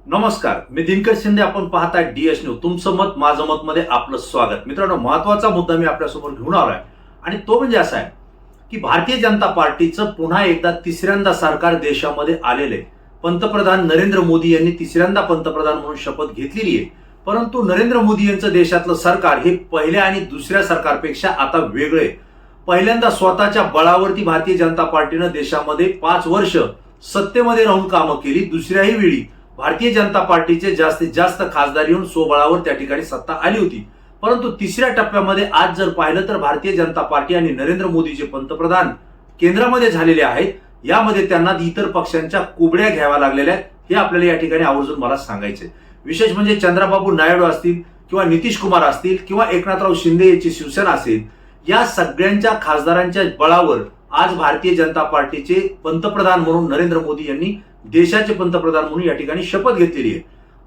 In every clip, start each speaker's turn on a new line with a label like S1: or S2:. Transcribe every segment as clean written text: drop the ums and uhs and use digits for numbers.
S1: नमस्कार, मी दिनकर शिंदे. आपण पाहताय DS न्यूज. तुमचं मत माझं मत मध्ये आपलं स्वागत. मित्रांनो, महत्वाचा मुद्दा मी आपल्यासमोर घेऊन आलोय आणि तो म्हणजे असा आहे की भारतीय जनता पार्टीचं पुन्हा एकदा तिसऱ्यांदा सरकार देशामध्ये आलेलं आहे. पंतप्रधान नरेंद्र मोदी यांनी तिसऱ्यांदा पंतप्रधान म्हणून शपथ घेतलेली आहे. परंतु नरेंद्र मोदी यांचं देशातलं सरकार हे पहिल्या आणि दुसऱ्या सरकारपेक्षा आता वेगळे. पहिल्यांदा स्वतःच्या बळावरती भारतीय जनता पार्टीनं देशामध्ये 5 वर्ष सत्तेमध्ये राहून कामं केली. दुसऱ्याही वेळी भारतीय जनता पार्टीचे जास्तीत जास्त खासदार येऊन स्वबळावर त्या ठिकाणी सत्ता आली होती. परंतु तिसऱ्या टप्प्यामध्ये आज जर पाहिलं तर भारतीय जनता पार्टी आणि नरेंद्र मोदी जे पंतप्रधान केंद्रामध्ये झालेले आहेत, यामध्ये त्यांना इतर पक्षांच्या कुबड्या घ्याव्या लागलेल्या आहेत. हे आपल्याला या ठिकाणी आवर्जून मला सांगायचे. विशेष म्हणजे चंद्रबाबू नायडू असतील किंवा नितीश कुमार असतील किंवा एकनाथराव शिंदे यांची शिवसेना असेल, या सगळ्यांच्या खासदारांच्या बळावर आज भारतीय जनता पार्टीचे पंतप्रधान म्हणून नरेंद्र मोदी यांनी देशाचे पंतप्रधान म्हणून या ठिकाणी शपथ घेतलेली आहे.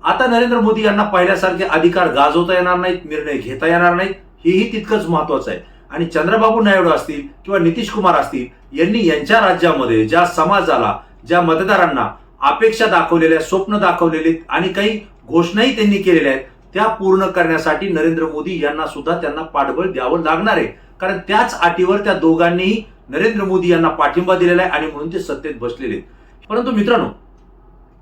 S1: आता नरेंद्र मोदी यांना पहिल्यासारखे अधिकार गाजवता येणार नाहीत, निर्णय घेता येणार नाहीत, हेही तितकंच महत्वाचं आहे. आणि चंद्रबाबू नायडू असतील किंवा नितीश कुमार असतील यांनी यांच्या राज्यामध्ये ज्या समाजाला, ज्या मतदारांना अपेक्षा दाखवलेल्या, स्वप्न दाखवलेले आणि काही घोषणाही त्यांनी केलेल्या आहेत, त्या पूर्ण करण्यासाठी नरेंद्र मोदी यांना सुद्धा त्यांना पाठबळ द्यावं लागणार आहे. कारण त्याच अटीवर त्या दोघांनीही नरेंद्र मोदी यांना पाठिंबा दिलेला आहे आणि म्हणून ते सत्तेत बसलेले आहेत. परंतु मित्रांनो,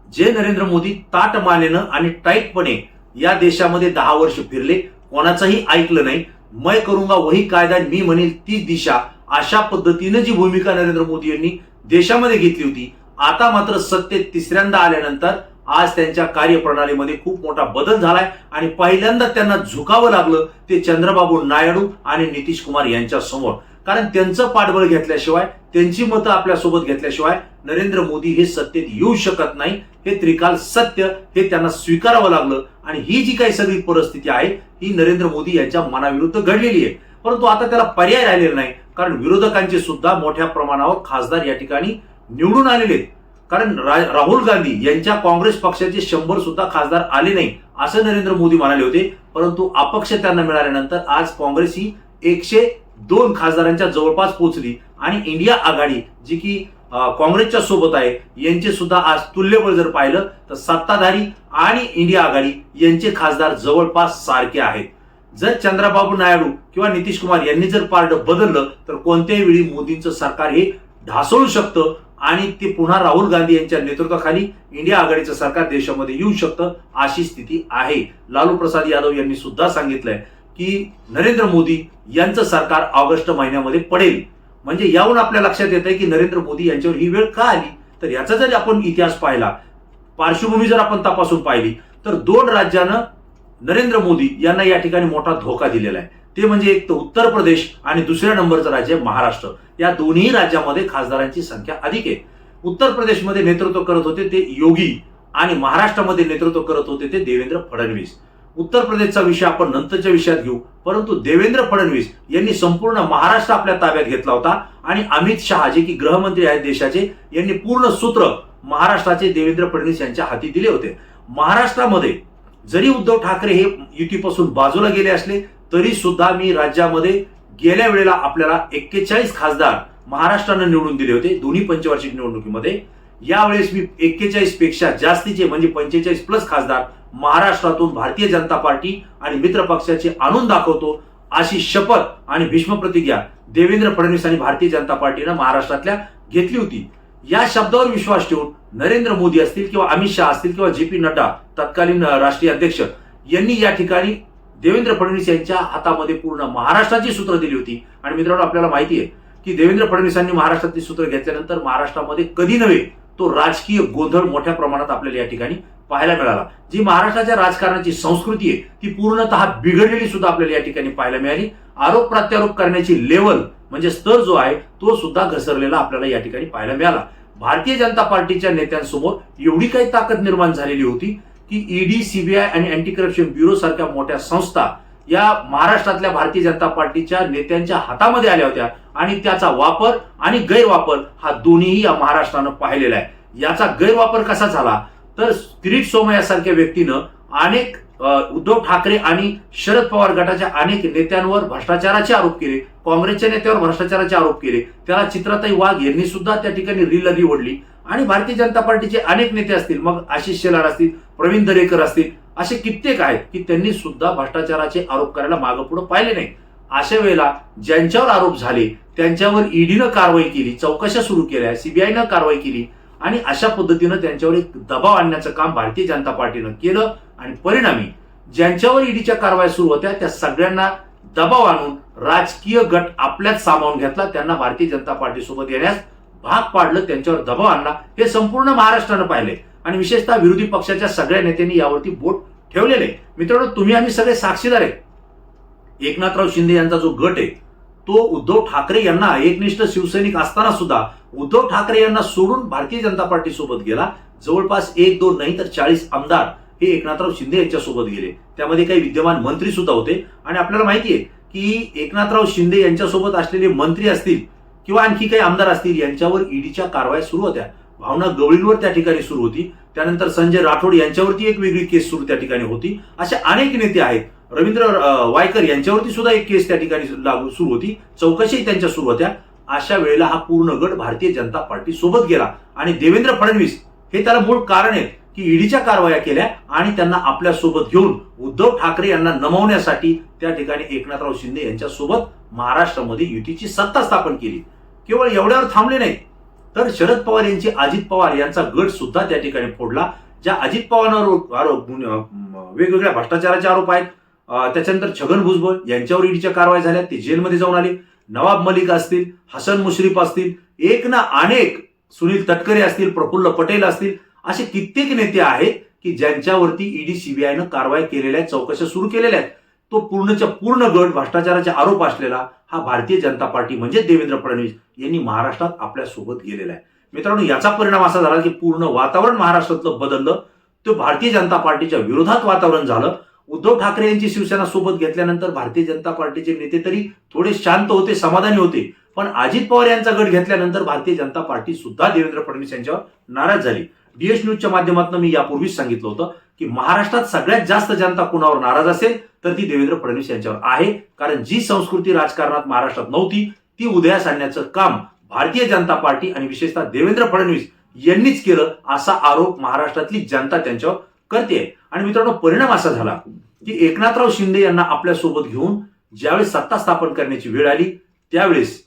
S1: जे नरेंद्र मोदी ताटमानेनं आणि टाईटपणे या देशामध्ये 10 वर्ष फिरले, कोणाचंही ऐकलं नाही, मैं करूंगा वही कायदा, मी म्हणेल ती दिशा, अशा पद्धतीनं जी भूमिका नरेंद्र मोदी यांनी देशामध्ये घेतली होती, आता मात्र सत्तेत तिसऱ्यांदा आल्यानंतर आज त्यांच्या कार्यप्रणालीमध्ये खूप मोठा बदल झालाय आणि पहिल्यांदा त्यांना झुकावं लागलं ते चंद्रबाबू नायडू आणि नितीश कुमार यांच्या समोर. कारण त्यांचं पाठबळ घेतल्याशिवाय, त्यांची मतं आपल्यासोबत घेतल्याशिवाय नरेंद्र मोदी हे सत्तेत येऊ शकत नाही. हे त्रिकाल सत्य हे त्यांना स्वीकारावं लागलं आणि ही जी काही सगळी परिस्थिती आहे ही नरेंद्र मोदी यांच्या मनाविरुद्ध घडलेली आहे. परंतु आता त्याला पर्याय राहिलेला नाही, कारण विरोधकांचे सुद्धा मोठ्या प्रमाणावर खासदार या ठिकाणी निवडून आलेले आहेत. कारण राहुल गांधी यांच्या काँग्रेस पक्षाचे 100 सुद्धा खासदार आले नाही असं नरेंद्र मोदी म्हणाले होते. परंतु अपक्ष त्यांना मिळाल्यानंतर आज काँग्रेस ही 102 खासदारांच्या जवळपास पोहोचली आणि इंडिया आघाडी जी की काँग्रेसच्या सोबत आहे, यांचे सुद्धा आज तुल्यबळ जर पाहिलं तर सत्ताधारी आणि इंडिया आघाडी यांचे खासदार जवळपास सारखे आहेत. जर चंद्रबाबू नायडू किंवा नितीश कुमार यांनी जर पारड बदललं तर कोणत्याही वेळी मोदींचं सरकार हे ढासळू शकतं आणि ते पुन्हा राहुल गांधी यांच्या नेतृत्वाखाली इंडिया आघाडीचं सरकार देशामध्ये येऊ शकतं, अशी स्थिती आहे. लालू प्रसाद यादव यांनी सुद्धा सांगितलंय की नरेंद्र मोदी यांचं सरकार ऑगस्ट महिन्यामध्ये पडेल. म्हणजे यावरून आपल्या लक्षात येत आहे की नरेंद्र मोदी यांच्यावर ही वेळ का आली. तर याचा जर आपण इतिहास पाहिला, पार्श्वभूमी जर आपण तपासून पाहिली, तर 2 राज्यानं नरेंद्र मोदी यांना या ठिकाणी मोठा धोका दिलेला आहे. ते म्हणजे एक तर उत्तर प्रदेश आणि दुसऱ्या नंबरचं राज्य महाराष्ट्र. या दोन्ही राज्यामध्ये खासदारांची संख्या अधिक आहे. उत्तर प्रदेशमध्ये नेतृत्व करत होते ते योगी आणि महाराष्ट्रामध्ये नेतृत्व करत होते ते देवेंद्र फडणवीस. उत्तर प्रदेशचा विषय आपण नंतरच्या विषयात घेऊ, परंतु देवेंद्र फडणवीस यांनी संपूर्ण महाराष्ट्र आपल्या ताब्यात घेतला होता आणि अमित शहा जे की गृहमंत्री आहेत देशाचे, यांनी पूर्ण सूत्र महाराष्ट्राचे देवेंद्र फडणवीस यांच्या हाती दिले होते. महाराष्ट्रामध्ये जरी उद्धव ठाकरे हे युतीपासून बाजूला गेले असले तरी सुद्धा मी राज्यामध्ये गेल्या वेळेला आपल्याला 41 खासदार महाराष्ट्रानं निवडून दिले होते दोन्ही पंचवार्षिक निवडणुकीमध्ये. यावेळेस मी 41 पेक्षा जास्तीचे म्हणजे 45+ खासदार महाराष्ट्रातून भारतीय जनता पार्टी आणि मित्र पक्षाचे आणून दाखवतो, अशी शपथ आणि भीष्म प्रतिज्ञा देवेंद्र फडणवीस आणि भारतीय जनता पार्टीनं महाराष्ट्रातल्या घेतली होती. या शब्दावर विश्वास ठेवून नरेंद्र मोदी असतील किंवा अमित शहा असतील किंवा JP नड्डा तत्कालीन राष्ट्रीय अध्यक्ष यांनी या ठिकाणी देवेंद्र फडणवीस यांच्या हातामध्ये पूर्ण महाराष्ट्राची सूत्र दिली होती. आणि मित्रांनो, आपल्याला माहिती आहे की देवेंद्र फडणवीसांनी महाराष्ट्रातली सूत्र घेतल्यानंतर महाराष्ट्रामध्ये कधी नव्हे तो राजकीय गोंधळ मोठ्या प्रमाणात आपल्याला या ठिकाणी पाहायला मिळाला. जी महाराष्ट्राच्या राजकारणाची संस्कृती आहे ती पूर्णतः बिघडलेली सुद्धा आपल्याला या ठिकाणी पाहायला मिळाली. आरोप प्रत्यारोप करण्याची लेवल म्हणजे स्तर जो आहे तो सुद्धा घसरलेला आपल्याला या ठिकाणी पाहायला मिळाला. भारतीय जनता पार्टीच्या नेत्यांसमोर एवढी काही ताकद निर्माण झालेली होती की ED, CBI आणि अँटी करप्शन ब्युरो सारख्या मोठ्या संस्था या महाराष्ट्रातल्या भारतीय जनता पार्टीच्या नेत्यांच्या हातामध्ये आल्या होत्या आणि त्याचा वापर आणि गैरवापर हा दोन्हीही या महाराष्ट्रानं पाहिलेला आहे. याचा गैरवापर कसा झाला तर किरीट सोमय्या सारख्या व्यक्तीनं अनेक उद्धव ठाकरे आणि शरद पवार गटाच्या अनेक नेत्यांवर भ्रष्टाचाराचे आरोप केले, काँग्रेसच्या नेत्यावर भ्रष्टाचाराचे आरोप केले. त्याला चित्राताई वाघ यांनी सुद्धा त्या ठिकाणी रील ओढली आणि भारतीय जनता पार्टीचे अनेक नेते असतील, मग आशिष शेलार असतील, प्रवीण दरेकर असतील, असे कित्येक आहेत की त्यांनी सुद्धा भ्रष्टाचाराचे आरोप करायला मागं पुढे पाहिले नाही. अशा वेळेला ज्यांच्यावर आरोप झाले त्यांच्यावर ईडीनं कारवाई केली, चौकशा सुरू केल्या, सीबीआयनं कारवाई केली आणि अशा पद्धतीनं त्यांच्यावर एक दबाव आणण्याचं काम भारतीय जनता पार्टीनं केलं आणि परिणामी ज्यांच्यावर ईडीच्या कारवाई सुरू होत्या त्या सगळ्यांना दबाव आणून राजकीय गट आपल्याच सामावून घेतला, त्यांना भारतीय जनता पार्टी सोबत येण्यास भाग पाडलं, त्यांच्यावर दबाव आणला. हे संपूर्ण महाराष्ट्रानं पाहिले आणि विशेषतः विरोधी पक्षाच्या सगळ्या नेत्यांनी यावरती बोट ठेवलेले. मित्रांनो, तुम्ही आम्ही सगळे साक्षीदार आहे. एकनाथराव शिंदे यांचा जो गट आहे तो उद्धव ठाकरे यांना एकनिष्ठ शिवसैनिक असताना सुद्धा उद्धव ठाकरे यांना सोडून भारतीय जनता पार्टी सोबत गेला. जवळपास 1-2 नाही तर 40 आमदार हे एकनाथराव शिंदे यांच्या सोबत गेले. त्यामध्ये काही विद्यमान मंत्री सुद्धा होते आणि आपल्याला माहिती आहे की एकनाथराव शिंदे यांच्यासोबत असलेले मंत्री असतील किंवा आणखी काही आमदार असतील यांच्यावर ईडीच्या कारवाया सुरू होत्या. भावना गवळींवर त्या ठिकाणी सुरू होती. त्यानंतर संजय राठोड यांच्यावरती एक वेगळी केस सुरू त्या ठिकाणी होती. असे अनेक नेते आहेत. रवींद्र वायकर यांच्यावरती सुद्धा एक केस त्या ठिकाणी सुरू होती, चौकशी त्यांच्या सुरू होत्या. अशा वेळेला हा पूर्ण गट भारतीय जनता पार्टी सोबत गेला आणि देवेंद्र फडणवीस हे त्याला मूळ कारण आहे की ईडीच्या कारवाया केल्या आणि त्यांना आपल्या सोबत घेऊन उद्धव ठाकरे यांना नमवण्यासाठी त्या ठिकाणी एकनाथराव शिंदे यांच्या सोबत महाराष्ट्रामध्ये युतीची सत्ता स्थापन केली. केवळ एवढ्यावर थांबले नाही तर शरद पवार यांची अजित पवार यांचा गट सुद्धा त्या ठिकाणी फोडला. ज्या अजित पवारांवर वेगवेगळ्या भ्रष्टाचाराचे आरोप आहेत, त्याच्यानंतर छगन भुजबळ यांच्यावर ईडीच्या कारवाई झाल्या, ते जेलमध्ये जाऊन आले. नवाब मलिक असतील, हसन मुश्रीफ असतील, एक ना अनेक, सुनील तटकरे असतील, प्रफुल्ल पटेल असतील, असे कित्येक नेते आहेत की ज्यांच्यावरती ईडी सीबीआयनं कारवाई केलेल्या आहेत, चौकशा सुरू केलेल्या आहेत. तो पूर्णच्या पूर्ण गट भ्रष्टाचाराचे आरोप असलेला हा भारतीय जनता पार्टी म्हणजे देवेंद्र फडणवीस यांनी महाराष्ट्रात आपल्या सोबत गेलेला आहे. मित्रांनो, याचा परिणाम असा झाला की पूर्ण वातावरण महाराष्ट्रातलं बदललं. तो भारतीय जनता पार्टीच्या विरोधात वातावरण झालं. उद्धव ठाकरे यांची शिवसेना सोबत घेतल्यानंतर भारतीय जनता पार्टीचे नेते तरी थोडे शांत होते, समाधानी होते. पण अजित पवार यांचा गट घेतल्यानंतर भारतीय जनता पार्टी सुद्धा देवेंद्र फडणवीस यांच्यावर नाराज झाली. डीएस न्यूजच्या माध्यमातून मी यापूर्वीच सांगितलं होतं की महाराष्ट्रात सगळ्यात जास्त जनता कोणावर नाराज असेल तर ती देवेंद्र फडणवीस यांच्यावर आहे. कारण जी संस्कृती राजकारणात महाराष्ट्रात नव्हती ती उदयास आणण्याचं काम भारतीय जनता पार्टी आणि विशेषतः देवेंद्र फडणवीस यांनीच केलं, असा आरोप महाराष्ट्रातली जनता त्यांच्यावर करते. आणि मित्रांनो, परिणाम असा झाला की एकनाथराव शिंदे यांना आपल्या सोबत घेऊन ज्यावेळेस सत्ता स्थापन करण्याची वेळ आली त्यावेळेस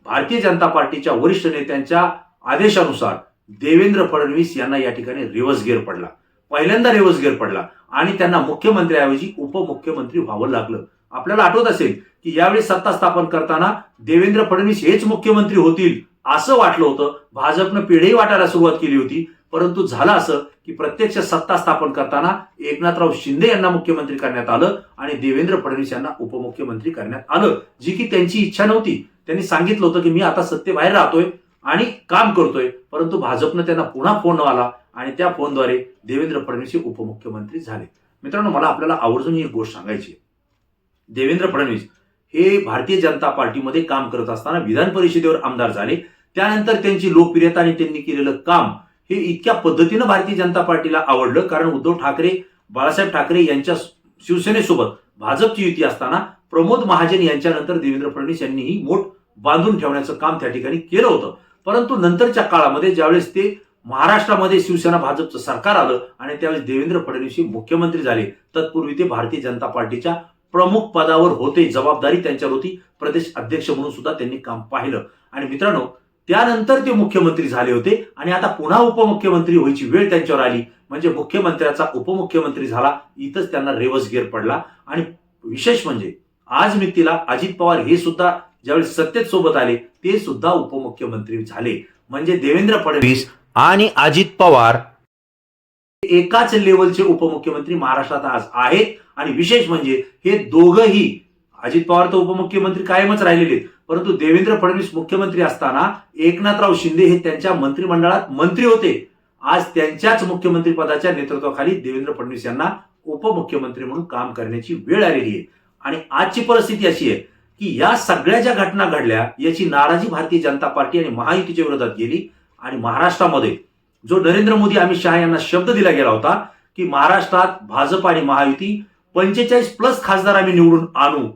S1: भारतीय जनता पार्टीच्या वरिष्ठ नेत्यांच्या आदेशानुसार देवेंद्र फडणवीस यांना या ठिकाणी रिव्हर्स गिअर पडला. पहिल्यांदा रिव्हर्स गिअर पडला आणि त्यांना मुख्यमंत्र्याऐवजी उपमुख्यमंत्री व्हावं लागलं. आपल्याला आठवत असेल की यावेळी सत्ता स्थापन करताना देवेंद्र फडणवीस हेच मुख्यमंत्री होतील असं वाटलं होतं. भाजपनं पिढी वाटायला सुरुवात केली होती. परंतु झालं असं की प्रत्यक्ष सत्ता स्थापन करताना एकनाथराव शिंदे यांना मुख्यमंत्री करण्यात आलं आणि देवेंद्र फडणवीस यांना उपमुख्यमंत्री करण्यात आलं, जी की त्यांची इच्छा नव्हती. त्यांनी सांगितलं होतं की मी आता सत्तेबाहेर राहतोय आणि काम करतोय, परंतु भाजपनं त्यांना पुन्हा फोन आला आणि त्या फोनद्वारे देवेंद्र फडणवीस हे उपमुख्यमंत्री झाले. मित्रांनो, मला आपल्याला आवर्जून एक गोष्ट सांगायची. देवेंद्र फडणवीस हे भारतीय जनता पार्टीमध्ये काम करत असताना विधान परिषदेवर आमदार झाले. त्यानंतर त्यांची लोकप्रियता आणि त्यांनी केलेलं काम हे इतक्या पद्धतीनं भारतीय जनता पार्टीला आवडलं कारण उद्धव ठाकरे, बाळासाहेब ठाकरे यांच्या शिवसेनेसोबत भाजपची युती असताना प्रमोद महाजन यांच्यानंतर देवेंद्र फडणवीस यांनीही मोठ बांधून ठेवण्याचं काम त्या ठिकाणी केलं होतं. परंतु नंतरच्या काळामध्ये ज्यावेळेस ते महाराष्ट्रामध्ये शिवसेना भाजपचं सरकार आलं आणि त्यावेळेस देवेंद्र फडणवीस हे मुख्यमंत्री झाले, तत्पूर्वी ते भारतीय जनता पार्टीच्या प्रमुख पदावर होते, जबाबदारी त्यांच्यावर होती, प्रदेश अध्यक्ष म्हणून सुद्धा त्यांनी काम पाहिलं. आणि मित्रांनो, त्यानंतर ते मुख्यमंत्री झाले होते आणि आता पुन्हा उपमुख्यमंत्री व्हायची वेळ त्यांच्यावर आली. म्हणजे मुख्यमंत्र्याचा उपमुख्यमंत्री झाला, इथंच त्यांना रिव्हर्स गिअर पडला. आणि विशेष म्हणजे आज मितीला अजित पवार हे सुद्धा ज्यावेळी सत्तेत सोबत आले ते सुद्धा उपमुख्यमंत्री झाले. म्हणजे देवेंद्र फडणवीस आणि अजित पवार एकाच लेवलचे उपमुख्यमंत्री महाराष्ट्रात आज आहेत. आणि विशेष म्हणजे हे दोघंही, अजित पवार तर उपमुख्यमंत्री कायमच राहिलेले, परंतु देवेंद्र फडणवीस मुख्यमंत्री असताना एकनाथराव शिंदे हे त्यांच्या मंत्रिमंडळात मंत्री होते. आज त्यांच्याच मुख्यमंत्री पदाच्या नेतृत्वाखाली देवेंद्र फडणवीस यांना उपमुख्यमंत्री म्हणून काम करण्याची वेळ आलेली आहे. आणि आजची परिस्थिती अशी आहे की या सगळ्या ज्या घटना घडल्या याची नाराजी भारतीय जनता पार्टी आणि महायुतीच्या विरोधात गेली. आणि महाराष्ट्रामध्ये जो नरेंद्र मोदी, अमित शहा यांना शब्द दिला गेला होता की महाराष्ट्रात भाजप आणि महायुती 45+ खासदार आम्ही निवडून आणू,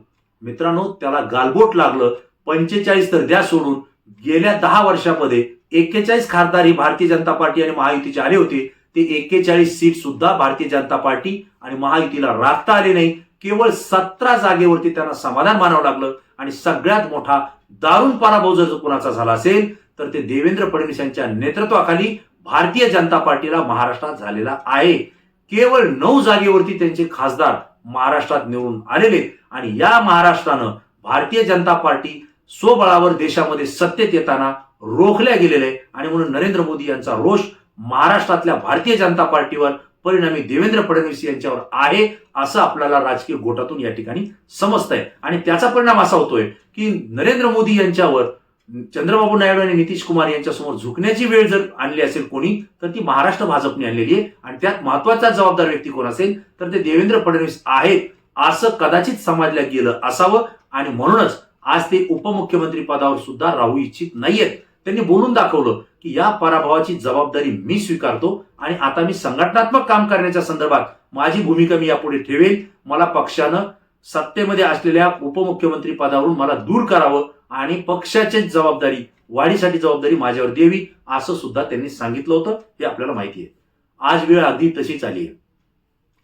S1: मित्रांनो त्याला गालबोट लागलं. 45 तर द्या सोडून, गेल्या 10 वर्षामध्ये 41 खासदार ही भारतीय जनता पार्टी आणि महायुतीचे आले होते, ते 41 सीट सुद्धा भारतीय जनता पार्टी आणि महायुतीला राखता आले नाही. केवळ 17 जागेवरती त्यांना समाधान मानावं लागलं. आणि सगळ्यात मोठा दारुण पराभव जर कुणाचा झाला असेल तर ते देवेंद्र फडणवीस यांच्या नेतृत्वाखाली भारतीय जनता पार्टीला महाराष्ट्रात झालेला आहे. केवळ 9 जागेवरती त्यांचे खासदार महाराष्ट्रात निवडून आलेले आणि या महाराष्ट्रानं भारतीय जनता पार्टी स्वबळावर देशामध्ये सत्तेत येताना रोखल्या गेलेले आहे. आणि म्हणून नरेंद्र मोदी यांचा रोष महाराष्ट्रातल्या भारतीय जनता पार्टीवर, परिणामी देवेंद्र फडणवीस यांच्यावर आहे असं आपल्याला राजकीय गोटातून या ठिकाणी समजतंय. आणि त्याचा परिणाम असा होतोय की नरेंद्र मोदी यांच्यावर चंद्रबाबू नायडू आणि नितीश कुमार यांच्यासमोर झुकण्याची वेळ जर आणली असेल कोणी तर ती महाराष्ट्र भाजपने आणलेली आहे. आणि त्यात महत्वाचा जबाबदार व्यक्ती कोण असेल तर ते देवेंद्र फडणवीस आहेत असं कदाचित समजल्या गेलं असावं. आणि म्हणूनच आज ते उपमुख्यमंत्री पदावर सुद्धा राहू इच्छित नाहीयेत. त्यांनी बोलून दाखवलं की या पराभवाची जबाबदारी मी स्वीकारतो आणि आता मी संघटनात्मक काम करण्याच्या संदर्भात माझी भूमिका मी यापुढे ठेवेल. मला पक्षानं सत्तेमध्ये असलेल्या उपमुख्यमंत्री पदावरून मला दूर करावं आणि पक्षाची जबाबदारी, वाढीसाठी जबाबदारी माझ्यावर द्यावी असं सुद्धा त्यांनी सांगितलं होतं. हे आपल्याला माहिती आहे. आज वेळ अगदी तशीच आली आहे.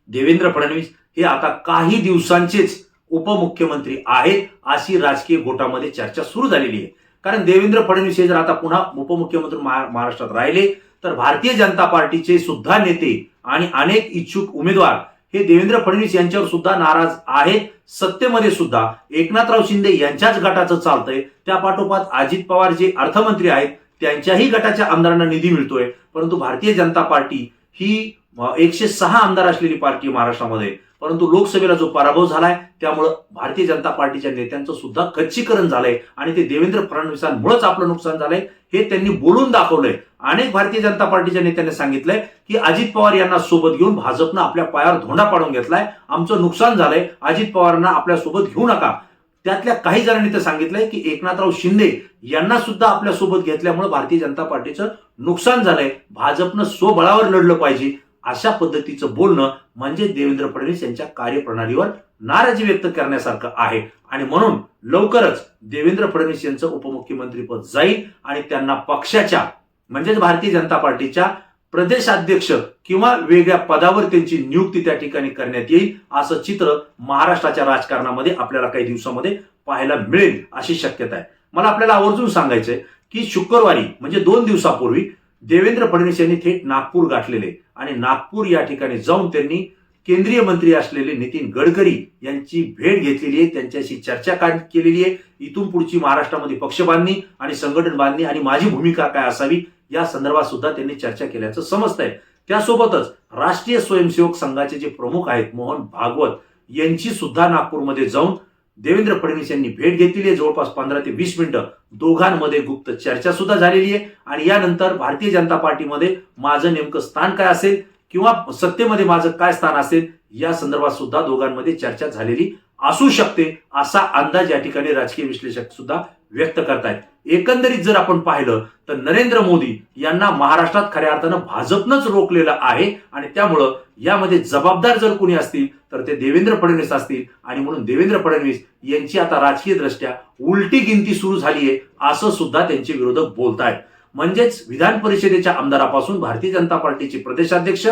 S1: देवेंद्र फडणवीस हे आता काही दिवसांचेच उपमुख्यमंत्री आहेत अशी राजकीय गोटामध्ये चर्चा सुरू झालेली आहे. कारण देवेंद्र फडणवीस हे जर आता पुन्हा उपमुख्यमंत्री महाराष्ट्रात राहिले तर भारतीय जनता पार्टीचे सुद्धा नेते आणि अनेक इच्छुक उमेदवार हे देवेंद्र फडणवीस यांच्यावर सुद्धा नाराज आहेत. सत्तेमध्ये सुद्धा एकनाथराव शिंदे यांच्याच गटाचं चालतंय. त्या पाठोपाठ अजित पवार जे अर्थमंत्री आहेत त्यांच्याही गटाच्या आमदारांना निधी मिळतोय. परंतु भारतीय जनता पार्टी ही 106 आमदार असलेली पार्टी महाराष्ट्रामध्ये, परंतु लोकसभेला जो पराभव झालाय त्यामुळं भारतीय जनता पार्टीच्या नेत्यांचं सुद्धा खच्चीकरण झालंय आणि ते देवेंद्र फडणवीसांमुळेच आपलं नुकसान झालंय हे त्यांनी बोलून दाखवलंय. अनेक भारतीय जनता पार्टीच्या नेत्यांनी सांगितलंय की अजित पवार यांना सोबत घेऊन भाजपनं आपल्या पायावर धोंडा पाडून घेतलाय, आमचं नुकसान झालंय, अजित पवारांना आपल्या सोबत घेऊ नका. त्यातल्या काही जणांनी तर सांगितलंय की एकनाथराव शिंदे यांना सुद्धा आपल्या सोबत घेतल्यामुळे भारतीय जनता पार्टीचं नुकसान झालंय, भाजपनं स्वबळावर लढलं पाहिजे. अशा पद्धतीचं बोलणं म्हणजे देवेंद्र फडणवीस यांच्या कार्यप्रणालीवर नाराजी व्यक्त करण्यासारखं आहे. आणि म्हणून लवकरच देवेंद्र फडणवीस यांचं उपमुख्यमंत्रीपद जाईल आणि त्यांना पक्षाच्या म्हणजेच भारतीय जनता पार्टीच्या प्रदेशाध्यक्ष किंवा वेगळ्या पदावर त्यांची नियुक्ती त्या ठिकाणी करण्यात येईल असं चित्र महाराष्ट्राच्या राजकारणामध्ये आपल्याला काही दिवसामध्ये पाहायला मिळेल अशी शक्यता आहे. मला आपल्याला आवर्जून सांगायचंय की शुक्रवारी म्हणजे 2 दिवसापूर्वी देवेंद्र फडणवीस यांनी थेट नागपूर गाठलेले आणि नागपूर या ठिकाणी जाऊन त्यांनी केंद्रीय मंत्री असलेले नितीन गडकरी यांची भेट घेतलेली आहे, त्यांच्याशी चर्चा केलेली आहे. इथून पुढची महाराष्ट्रामध्ये पक्ष बांधणी आणि संघटन बांधणी आणि माझी भूमिका काय असावी या संदर्भात सुद्धा त्यांनी चर्चा केल्याचं समजतंय. त्यासोबतच राष्ट्रीय स्वयंसेवक संघाचे जे प्रमुख आहेत मोहन भागवत यांची सुद्धा नागपूरमध्ये जाऊन देवेंद्र फडणवीस यांनी भेट घेतलेली आहे. जवळपास 15 ते 20 मिनिटं दोघांमध्ये गुप्त चर्चा सुद्धा झालेली आहे. आणि यानंतर भारतीय जनता पार्टीमध्ये माझं नेमकं स्थान काय असेल किंवा सत्तेमध्ये माझं काय स्थान असेल या संदर्भात सुद्धा दोघांमध्ये चर्चा झालेली असू शकते असा अंदाज या ठिकाणी राजकीय विश्लेषक सुद्धा व्यक्त करतायत. एकंदरीत जर आपण पाहिलं तर नरेंद्र मोदी यांना महाराष्ट्रात खऱ्या अर्थानं भाजपनंच रोखलेलं आहे आणि त्यामुळं यामध्ये जबाबदार जर कोणी असतील तर ते देवेंद्र फडणवीस असतील. आणि म्हणून देवेंद्र फडणवीस यांची आता राजकीय दृष्ट्या उलटी गिनती सुरू झाली आहे असं सुद्धा त्यांचे विरोधक बोलतायत. म्हणजेच विधान परिषदेच्या आमदारापासून भारतीय जनता पार्टीचे प्रदेशाध्यक्ष,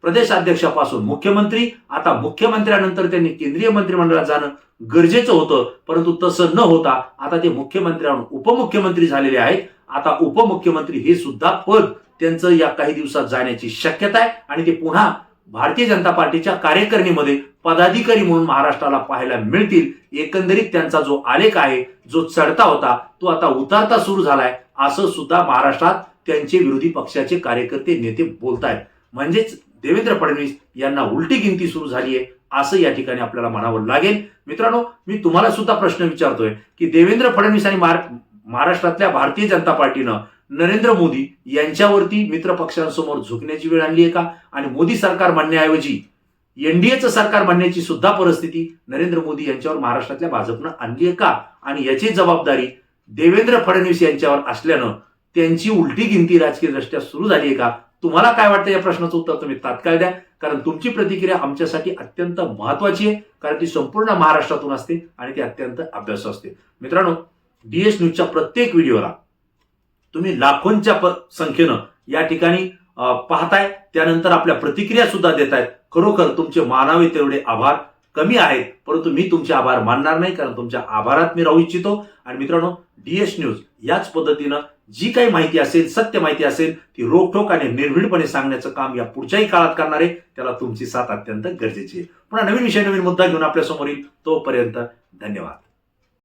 S1: प्रदेशाध्यक्षापासून मुख्यमंत्री, आता मुख्यमंत्र्यानंतर त्यांनी केंद्रीय मंत्रिमंडळात जाणं गरजेचं होतं, परंतु तसं न होता आता ते मुख्यमंत्र्याहून उपमुख्यमंत्री झालेले आहेत. आता उपमुख्यमंत्री हे सुद्धा पद त्यांचं या काही दिवसात जाण्याची शक्यता आहे आणि ते पुन्हा भारतीय जनता पार्टीच्या कार्यकारिणीमध्ये पदाधिकारी म्हणून महाराष्ट्राला पाहायला मिळतील. एकंदरीत त्यांचा जो आलेख आहे, जो चढता होता तो आता उतरता सुरू झालाय असं सुद्धा महाराष्ट्रात त्यांचे विरोधी पक्षाचे कार्यकर्ते नेते बोलतायत. म्हणजेच देवेंद्र फडणवीस यांना उलटी गिनती सुरू झाली आहे असं या ठिकाणी आपल्याला म्हणावं लागेल. मित्रांनो, मी तुम्हाला सुद्धा प्रश्न विचारतोय की देवेंद्र फडणवीस आणि महाराष्ट्रातल्या भारतीय जनता पार्टीनं नरेंद्र मोदी यांच्यावरती मित्र पक्षांसमोर झुकण्याची वेळ आणली आहे का? आणि मोदी सरकार म्हणण्याऐवजी एनडीएचं सरकार म्हणण्याची सुद्धा परिस्थिती नरेंद्र मोदी यांच्यावर महाराष्ट्रातल्या भाजपनं आणली आहे का? आणि याची जबाबदारी देवेंद्र फडणवीस यांच्यावर असल्यानं त्यांची उलटी गिनती राजकीय दृष्ट्या सुरू झाली आहे का? तुम्हाला काय वाटतं या प्रश्नाचं उत्तर तुम्ही तात्काळ द्या, कारण तुमची प्रतिक्रिया आमच्यासाठी अत्यंत महत्वाची आहे, कारण ती संपूर्ण महाराष्ट्रातून असते आणि ती अत्यंत अभ्यास असते. मित्रांनो, DS न्यूजच्या प्रत्येक व्हिडिओला तुम्ही लाखोंच्या संख्येनं या ठिकाणी पाहताय, त्यानंतर आपल्या प्रतिक्रिया सुद्धा देतायत. खरोखर तुमचे मानावे तेवढे आभार कमी आहेत, परंतु मी तुमचे आभार मानणार नाही, कारण तुमच्या आभारात मी राहू इच्छितो. आणि मित्रांनो, डीएस न्यूज याच पद्धतीनं जी काही माहिती असेल, सत्य माहिती असेल, ती रोखठोक आणि निर्भीडपणे सांगण्याचं काम या पुढच्याही काळात करणार आहे. त्याला तुमची साथ अत्यंत गरजेची आहे. पुन्हा नवीन विषय, नवीन मुद्दा घेऊन आपल्या समोर येईल. तोपर्यंत धन्यवाद.